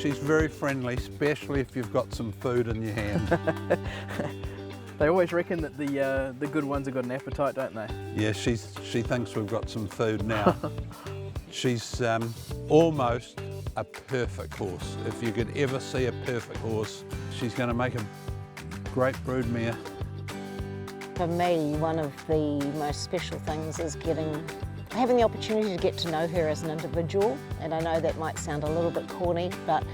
she's very friendly, especially if you've got some food in your hand. They always reckon that the good ones have got an appetite, don't they? Yeah, she thinks we've got some food now. She's almost a perfect horse. If you could ever see a perfect horse, she's going to make a great broodmare. For me, one of the most special things is having the opportunity to get to know her as an individual. And I know that might sound a little bit corny, but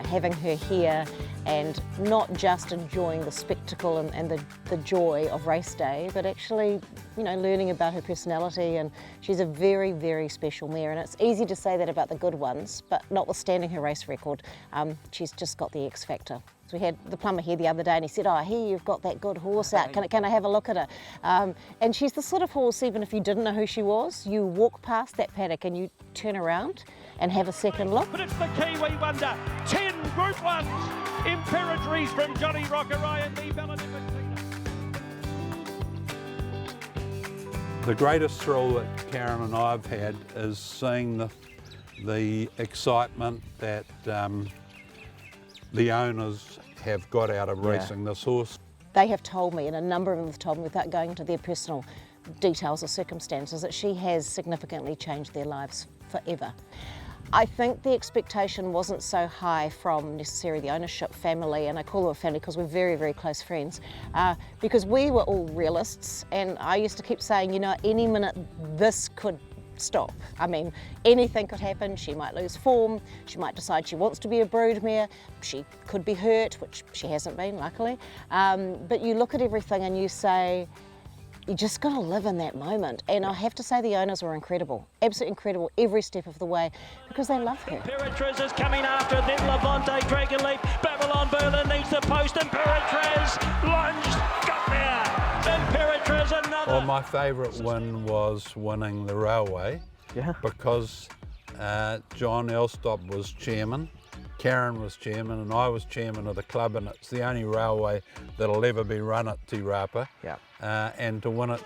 having her here and not just enjoying the spectacle and the joy of race day, but actually, learning about her personality. And she's a very, very special mare. And it's easy to say that about the good ones, but notwithstanding her race record, she's just got the X factor. So we had the plumber here the other day and he said, "Oh, here you've got that good horse out, can I have a look at her?" And she's the sort of horse, even if you didn't know who she was, you walk past that paddock and you turn around and have a second look. But it's the Kiwi wonder, 10 Group 1s, Imperatriz from Johnny Rockerai and the Valentina. The greatest thrill that Karyn and I have had is seeing the excitement that the owners have got out of racing this horse. They have told me, and a number of them have told me without going into their personal details or circumstances, that she has significantly changed their lives forever. I think the expectation wasn't so high from necessarily the ownership family, and I call them a family because we're very, very close friends, because we were all realists, and I used to keep saying, any minute this could stop. I mean, anything could happen. She might lose form, she might decide she wants to be a broodmare, she could be hurt, which she hasn't been, luckily. But you look at everything and you say, you just got to live in that moment. And I have to say the owners were incredible, absolutely incredible every step of the way, because they love her. Imperatriz is coming after, then Levante, Dragon Leap, Babylon Berlin needs the post, Imperatriz lunged, got there, Imperatriz another. Well, my favourite win was winning the railway, because John Elstop was chairman, Karyn was chairman, and I was chairman of the club, and it's the only railway that'll ever be run at Te Rapa. And to win it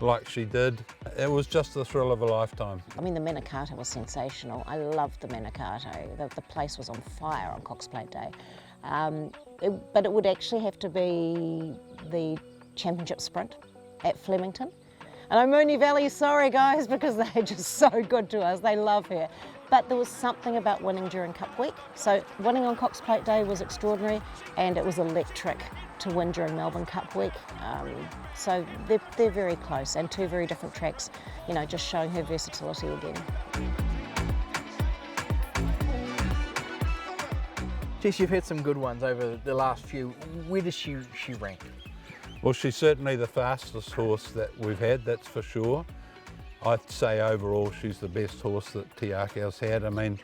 like she did, it was just the thrill of a lifetime. I mean, the Manikato was sensational. I loved the Manikato. The place was on fire on Cox Plate Day. But it would actually have to be the championship sprint at Flemington. And I'm Moonee Valley, sorry guys, because they're just so good to us. They love her. But there was something about winning during Cup Week. So winning on Cox Plate Day was extraordinary, and it was electric to win during Melbourne Cup Week. So they're very close, and two very different tracks, just showing her versatility again. Jess, you've had some good ones over the last few. Where does she rank? Well, she's certainly the fastest horse that we've had, that's for sure. I'd say overall she's the best horse that Te Akau's had. I mean,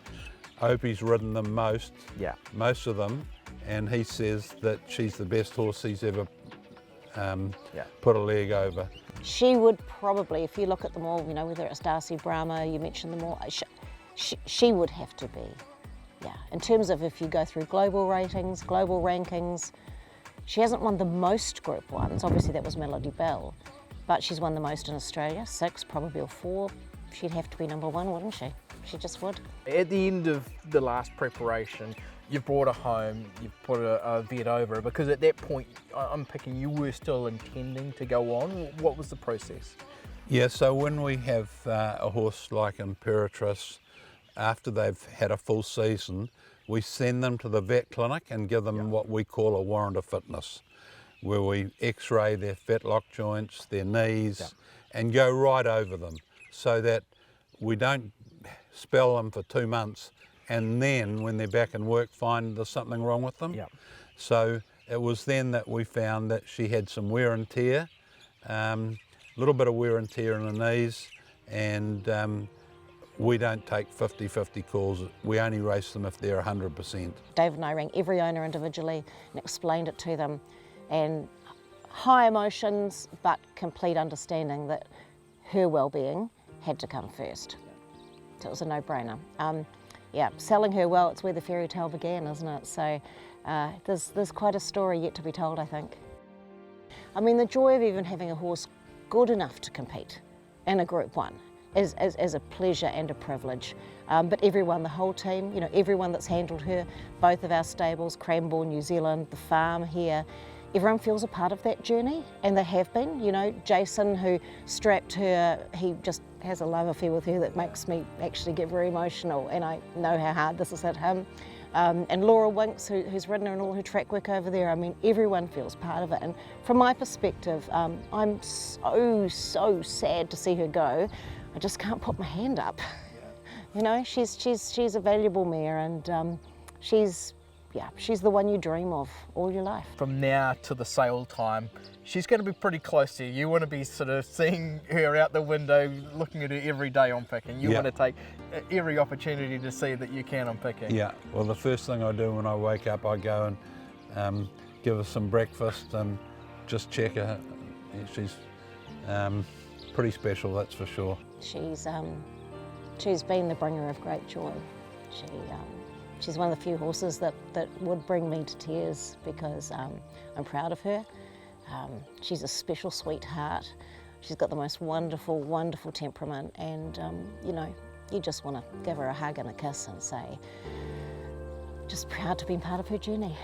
Opie's ridden them most of them, and he says that she's the best horse he's ever put a leg over. She would probably, if you look at them all, whether it's Darcy, Brahma, you mentioned them all, she would have to be, in terms of if you go through global ratings, global rankings, she hasn't won the most Group 1s, obviously that was Melody Bell, but she's won the most in Australia, 6, probably, or 4. She'd have to be number 1, wouldn't she? She just would. At the end of the last preparation, you brought her home, you put a vet over her, because at that point, I'm picking, you were still intending to go on. What was the process? Yeah, so when we have a horse like Imperatriz, after they've had a full season, we send them to the vet clinic and give them what we call a warrant of fitness, where we x-ray their fetlock joints, their knees, and go right over them, so that we don't spell them for 2 months and then when they're back in work find there's something wrong with them. So it was then that we found that she had some wear and tear, a little bit of wear and tear in the knees, and we don't take 50-50 calls. We only race them if they're 100%. David and I rang every owner individually and explained it to them, and high emotions but complete understanding that her well-being had to come first. So it was a no-brainer. Selling her well, it's where the fairy tale began, isn't it? So there's quite a story yet to be told, I think. I mean, the joy of even having a horse good enough to compete in a Group 1. as a pleasure and a privilege. But everyone, the whole team, you know, everyone that's handled her, both of our stables, Cranbourne, New Zealand, the farm here, everyone feels a part of that journey, and they have been. You know, Jason, who strapped her, he just has a love affair with her that makes me actually get very emotional, and I know how hard this has hit him. And Laura Winks, who's ridden her and all her track work over there. I mean, everyone feels part of it. And from my perspective, I'm so sad to see her go. I just can't put my hand up. You know, she's a valuable mare, and she's the one you dream of all your life. From now to the sale time, she's going to be pretty close to you. You want to be sort of seeing her out the window, looking at her every day on picking. You want to take every opportunity to see that you can on picking. Yeah, well, the first thing I do when I wake up, I go and give her some breakfast and just check her. She's pretty special, that's for sure. She's been the bringer of great joy. She's one of the few horses that would bring me to tears, because I'm proud of her. She's a special sweetheart. She's got the most wonderful, wonderful temperament, and you know, you just want to give her a hug and a kiss and say, just proud to be part of her journey.